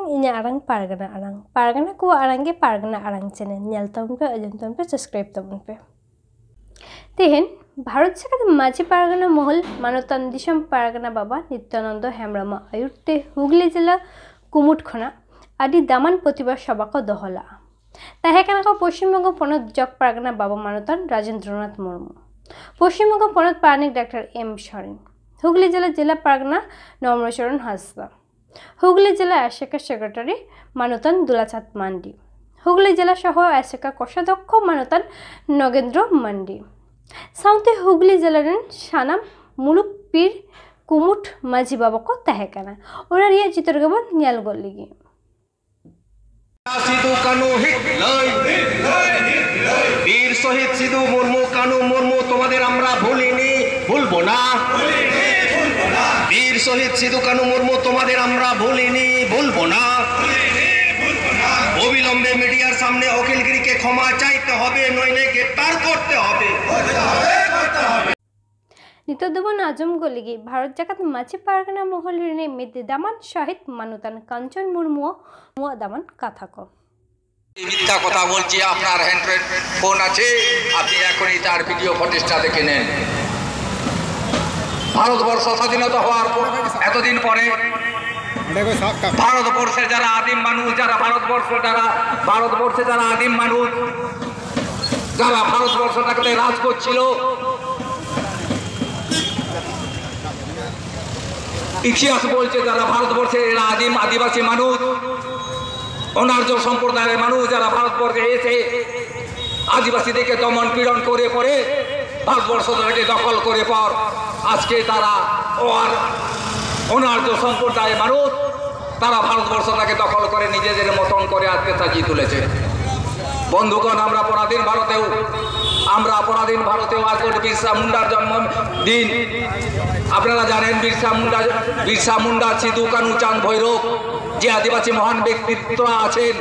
Inya arang pargana ku arangge pargana arang channel nyal tompe ajam tompe subscribe tompe tihin Bharat সরকার মাঝি পারগানা মহল মানতান দিশম পারগানা বাবা নিত্যানন্দ হেমরামা আয়ুর্তে হুগলি জেলা কুমুটখনা আদি দামান প্রতিভা সভাক দহলা তাহেকানাক পশ্চিমবঙ্গ পনত জক পারগানা বাবা মানতান রাজেন্দ্রনাথ মুর্মু পশ্চিমবঙ্গ পনত পারনিক ডাক্তার এম সরেন হুগলি জেলা জেলা পারগানা নমরচরণ হাসদা হুগলি জেলা আশাকা সেক্রেটারি মানতান দুলাচাঁদ মান্ডি হুগলি জেলা সহ আশাকা কোষাধ্যক্ষ মানতান নগেন্দ্র মান্ডি साउथे हुगली जिलार सानाम मुलुक पीर कुमुट माझी बाबा को तहेकाना ओनार ये चित्र गबन न्याल गोलिगी सिदु कानू हिट लय वीर शहीद सिदु मुर्मू कानू मुर्मू তোমাদের আমরা ভুলিনি ভুলবো না वीर शहीद सिदु कानू मुर्मू তোমাদের আমরা ভুলিনি ভুলবো না অবিলম্বে মিডিয়ার সামনে অখিলগিরিকে ক্ষমা চাইতে হবে নইলে গ্রেফতার করতে হবে নিতদবন আজম গলিগি ভারত জাকাত মাঝি পারগানা মহলের মেদি দামান শহীদ মানুতান কাঞ্চন মুর্মু মুয়া দামান কাথাক মিথ্যা কথা বলছি আপনার হ্যান্ড্রেড ফোন আছে আপনি এখনই তার ভিডিও ফুটেজটা দেখে নেন ভারতবর্ষ স্বাধীনতা হওয়ার এতদিন পরে ভারতবর্ষে যারা আদিম মানুষ যারা ভারতবর্ষে যারা আদিম মানুষ যারা ভারতবর্ষটাকে রাজ করছিল ইতিহাস বলছে যারা ভারতবর্ষের এরা আদিম আদিবাসী মানুষ অনার্য সম্প্রদায়ের মানুষ যারা ভারতবর্ষে এসে আদিবাসীদেরকে দমন পীড়ন করে পরে ভারতবর্ষটাকে দখল করে পর আজকে তারা অনার্য সম্প্রদায়ের মানুষ তারা ভারতবর্ষটাকে দখল করে নিজেদের মতন করে আজকে সাজিয়ে তুলেছে বন্ধুগণ আমরা পরাধীন ভারতেও আজ বিরসা মুন্ডার জন্মদিন আপনারা জানেন বিরসা মুন্ডা সিধু কানু চাঁদ ভৈরব যে আদিবাসী মহান ব্যক্তিত্ব আছেন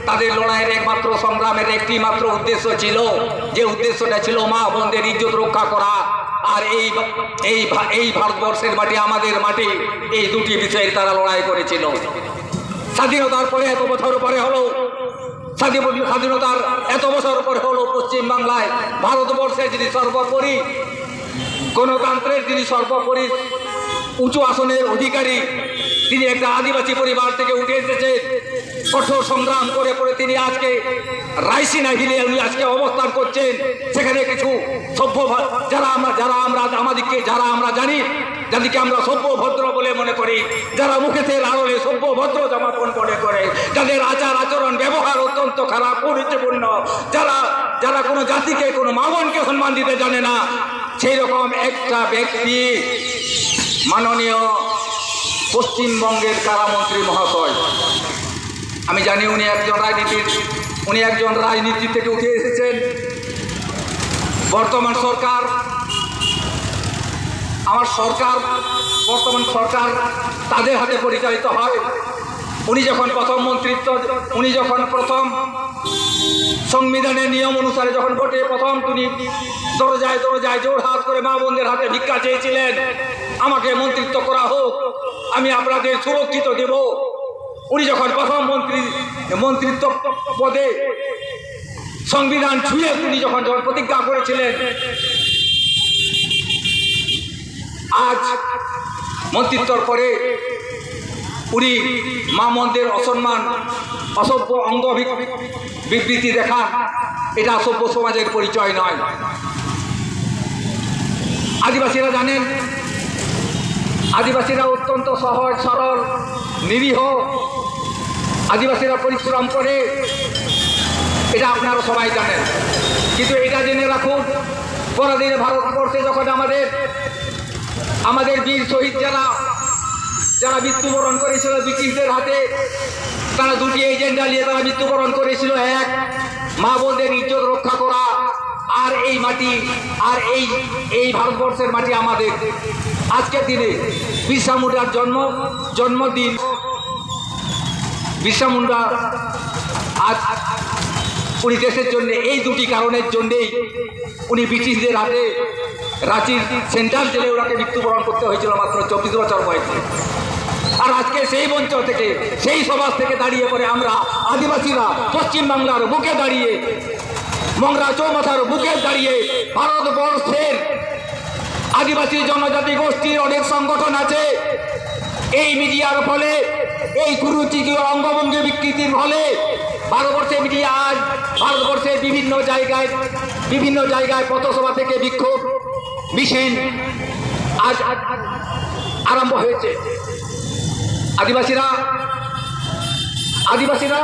তাদের লড়াইয়ের একমাত্র সংগ্রামের একটি মাত্র উদ্দেশ্য ছিল যে উদ্দেশ্যটা ছিল মা বোনদের ইজ্জত রক্ষা করা আর এই ভারতবর্ষের মাটি আমাদের মাটি এই দুটি বিষয়ে তারা লড়াই করেছিল স্বাধীনতার পরে এত বছর পরে হলো স্বাধীনতার এত বছর পরে হলো পশ্চিমবাংলায় ভারতবর্ষের যিনি সর্বোপরি গণতন্ত্রের যিনি সর্বোপরি উঁচু আসনের অধিকারী তিনি একটা আদিবাসী পরিবার থেকে উঠে এসেছেন কঠোর সংগ্রাম করে পরে তিনি আজকে রাইসিনা হিলে উনি আজকে অবস্থান করছেন সেখানে কিছু সভ্য যারা আমরা জানি যাদেরকে আমরা সভ্য ভদ্র বলে মনে করি যারা মুখের আড়লে সভ্য ভদ্র জামাপন মনে করে যাদের আচার আচরণ ব্যবহার অত্যন্ত খারাপ পরিচয়পূর্ণ যারা কোনো জাতিকে কোনো মামনকে সম্মান দিতে জানে না সেই রকম একটা ব্যক্তি মাননীয় পশ্চিমবঙ্গের কারামন্ত্রী মহাশয় আমি জানি উনি একজন রাজনীতি থেকে উঠে এসেছেন বর্তমান সরকার তাদের হাতে পরিচালিত হয় উনি যখন প্রথম সংবিধানের নিয়ম অনুসারে যখন ভোটে প্রথম তিনি দরজায় জোর হাত করে মা বোনদের হাতে ভিক্ষা চেয়েছিলেন আমাকে মন্ত্রিত্ব করা হোক আমি আপনাদের সুরক্ষিত দেব উনি যখন প্রথম মন্ত্রিত্ব পদে সংবিধান ছুঁয়ে তিনি যখন প্রতিজ্ঞা করেছিলেন আজ মন্ত্রিত্বর পরে উনি মা বোনদের অসম্মান অসভ্য অঙ্গ বিবৃতি দেখান এটা সভ্য সমাজের পরিচয় নয় আদিবাসীরা জানেন আদিবাসীরা অত্যন্ত সহজ সরল নিরীহ আদিবাসীরা পরিশ্রম করে এটা আপনারা সবাই জানেন কিন্তু এটা জেনে রাখুন পরাধীন ভারতবর্ষে যখন আমাদের বীর শহীদ যারা মৃত্যুবরণ করেছিল ব্রিটিশদের হাতে তারা দুটি এজেন্ডা নিয়ে তারা মৃত্যুবরণ করেছিল এক মা বোনদের ইজ্জত রক্ষা করা এই মাটি আর এই ভারতবর্ষের মাটি আমাদের। আজকের দিনে বিরসা মুন্ডার জন্মদিন। বিরসা মুন্ডা আজ উনি দেশের জন্য এই দুটি কারণের জন্যেই উনি ব্রিটিশদের হাতে রাঁচির সেন্ট্রাল জেলে ওনাকে মৃত্যুবরণ করতে হয়েছিল মাত্র 24 বছর বয়সে। আর আজকে সেই মঞ্চ থেকে, সেই সমাজ থেকে দাঁড়িয়ে পড়ে আমরা আদিবাসীরা পশ্চিমবাংলার বুকে দাঁড়িয়ে, মংরা চৌমাথার বুকে দাঁড়িয়ে ভারতবর্ষের আদিবাসী জনজাতি গোষ্ঠীর অনেক সংগঠন আছে। এই মিডিয়ার ফলে, এই কুরুচির অঙ্গভঙ্গি বিকৃতির ফলে ভারতবর্ষের মিডিয়া আজ ভারতবর্ষের বিভিন্ন জায়গায় পথসভা থেকে বিক্ষোভ মিছিল আজ আরম্ভ হয়েছে। আদিবাসীরা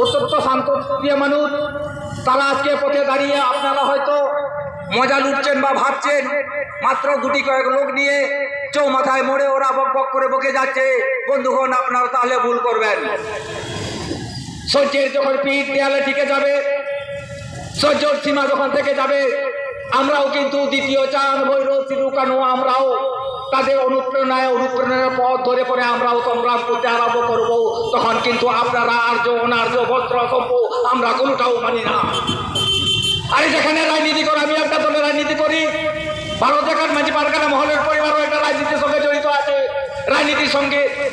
অত্যন্ত শান্তপ্রিয় মানুষ। তারা আজকে পথে দাঁড়িয়ে, আপনারা হয়তো মজা লুটছেন বা ভাবছেন মাত্র গুটি কয়েক লোক নিয়ে চৌমাথায় মোড়ে ওরা বক বক করে বকে যাচ্ছে। বন্ধুগণ, আপনারা তাহলে ভুল করবেন। সহ্যের যখন পিঠ দেয়ালে টিকে যাবে, সহ্যর সীমা যখন থেকে যাবে, আমরাও কিন্তু দ্বিতীয় চাঁদ, ভৈরব, সিধু কানু আমরাও তাদের অনুপ্রেরণার পথ ধরে পড়ে আমরাও সংগ্রাম করতে আরম্ভ করব। তখন কিন্তু আপনারা আর্য, অনার্য, ভদ্র, সভ্য আমরা কোনোটাও মানি না। আরে যেখানে রাজনীতি করে, আমি একটা দলের রাজনীতি করি, ভারত দেখার মাঝি পারগানা মহলের পরিবারও একটা রাজনীতির সঙ্গে জড়িত আছে।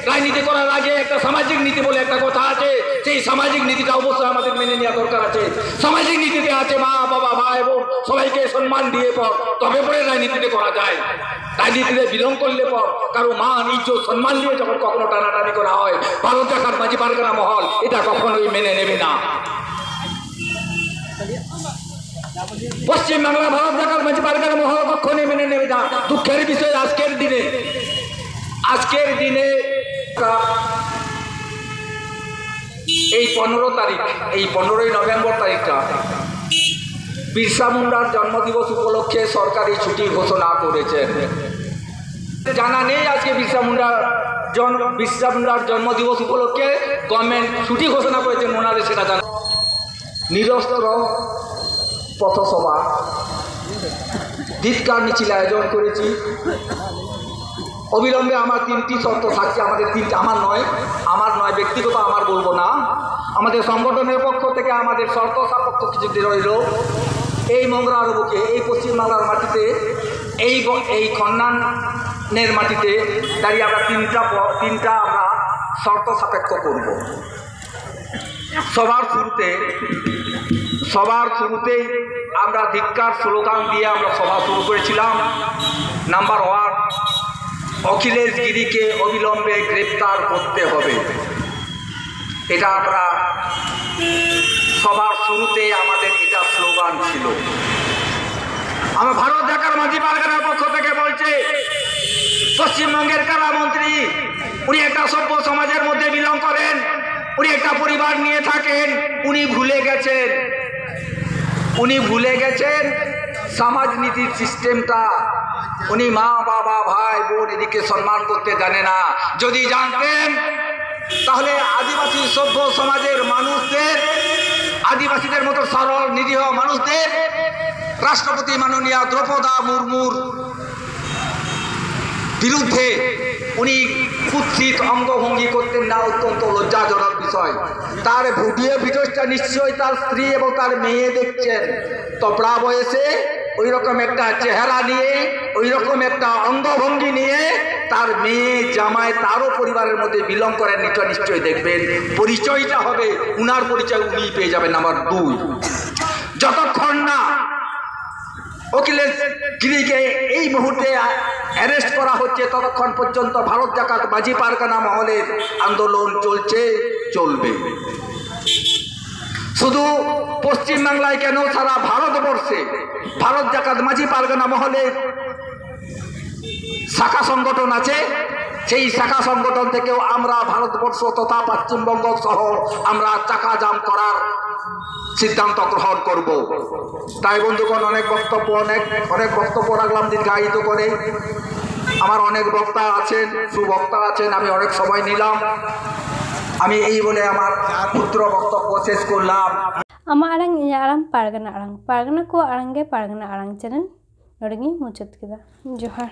রাজনীতি করার আগে একটা সামাজিক নীতি বলে একটা কথা আছে। সেই সামাজিক নীতিটা অবশ্যই আমাদের মেনে নেওয়া দরকার আছে। সামাজিক নীতিতে আছে মা, বাবা, ভাই এবং সবাইকে সম্মান দিয়ে পর তবে পরে রাজনীতিতে করা যায়। রাজনীতিতে বিলং করলে পর কারো মান, ইজ্জত, সম্মান দিয়ে যখন কখনো টানাটানি করা হয়, ভারত দেখার মাঝি পারগানা মহল এটা কখনোই মেনে নেবে না। পশ্চিমবাংলা ভারত দেখার মাঝি পারগানা মহল কখনোই মেনে নেবে না। দুঃখের বিষয় আজকের দিনে এই 15 তারিখ, এই 15ই নভেম্বর তারিখটা বিরসা মুন্ডার জন্মদিবস উপলক্ষে সরকারি ছুটি ঘোষণা করেছেন। জানা নেই আজকে বিরসা মুন্ডার জন্মদিবস উপলক্ষে গভর্নমেন্ট ছুটি ঘোষণা করেছেন, ওনাদের সেটা জানা। নিরস্ত্র পথসভা, ধিক্কার মিছিল আয়োজন করেছি। অবিলম্বে আমার 3টি শর্ত থাকছে। আমার নয় ব্যক্তিগত, আমার বলবো না, আমাদের সংগঠনের পক্ষ থেকে আমাদের শর্ত সাপেক্ষ কিছু রইল। এই মংরার বুকে, এই পশ্চিমবাংলার মাটিতে, এই খন্নানের মাটিতে দাঁড়িয়ে আমরা তিনটা আমরা শর্ত সাপেক্ষ করব। সবার শুরুতেই আমরা ধিক্কার স্লোগান দিয়ে আমরা সভা শুরু করেছিলাম। নাম্বার 1, অখিলেশ গিরিকে অবিলম্বে গ্রেপ্তার করতে হবে। এটা আমরা সবার শুরুতে আমাদের এটা স্লোগান ছিল। আমরা ভারত দেখার মাঝি পারগানার পক্ষ থেকে বলছে, পশ্চিমবঙ্গের কারামন্ত্রী উনি একটা সভ্য সমাজের মধ্যে বিলং করেন, উনি একটা পরিবার নিয়ে থাকেন। উনি ভুলে গেছেন সমাজনীতির সিস্টেমটা। উনি মা, বাবা, ভাই, বোন এদিকে সম্মান করতে জানে না। যদি জানতেন তাহলে আদিবাসী সভ্য সমাজের মানুষদের, আদিবাসীদের মতো সরল নিরীহ মানুষদের রাষ্ট্রপতি মাননীয়া দ্রৌপদী মুর্মুর বিরুদ্ধে উনি কুৎসিত অঙ্গভঙ্গি করতেন না। অত্যন্ত লজ্জাজনক বিষয়। তার ভিডিওটা নিশ্চয়ই তার স্ত্রী এবং তার মেয়ে দেখছেন। তপড়া বয়সে ওই রকম একটা চেহারা নিয়ে, ওই রকম একটা অঙ্গভঙ্গি নিয়ে তার মেয়ে, জামাই, তারও পরিবারের মধ্যে বিলং করেন। নিশ্চয়ই দেখবেন, পরিচয়টা হবে, উনার পরিচয় উনি পেয়ে যাবেন। নাম্বার 2, যতক্ষণ না অখিলেশ গিরিকে এই মুহূর্তে অ্যারেস্ট করা হচ্ছে ততক্ষণ পর্যন্ত ভারত জাকাত মাঝি পারগানা মহলের আন্দোলন চলবে। শুধু পশ্চিমবাংলায় কেন, সারা ভারতবর্ষে ভারত জাকাত মাঝি পারগানা মহলের শাখা সংগঠন আছে। সেই শাখা সংগঠন থেকেও আমরা ভারতবর্ষ তথা পশ্চিমবঙ্গ সহ আমরা চাকা জাম করার সিদ্ধান্ত গ্রহণ করব। তাই বন্ধুগণ, অনেক বক্তব্য রাখলাম দীর্ঘায়িত করে। আমার অনেক বক্তা আছেন, সুবক্তা আছেন, আমি অনেক সময় নিলাম। আমি এই বলে আমার পুত্র বক্তব্য শেষ করলাম। Ama arang inya arang pargana ko arang ge pargana arang channel nodegi muchat kida. Johar.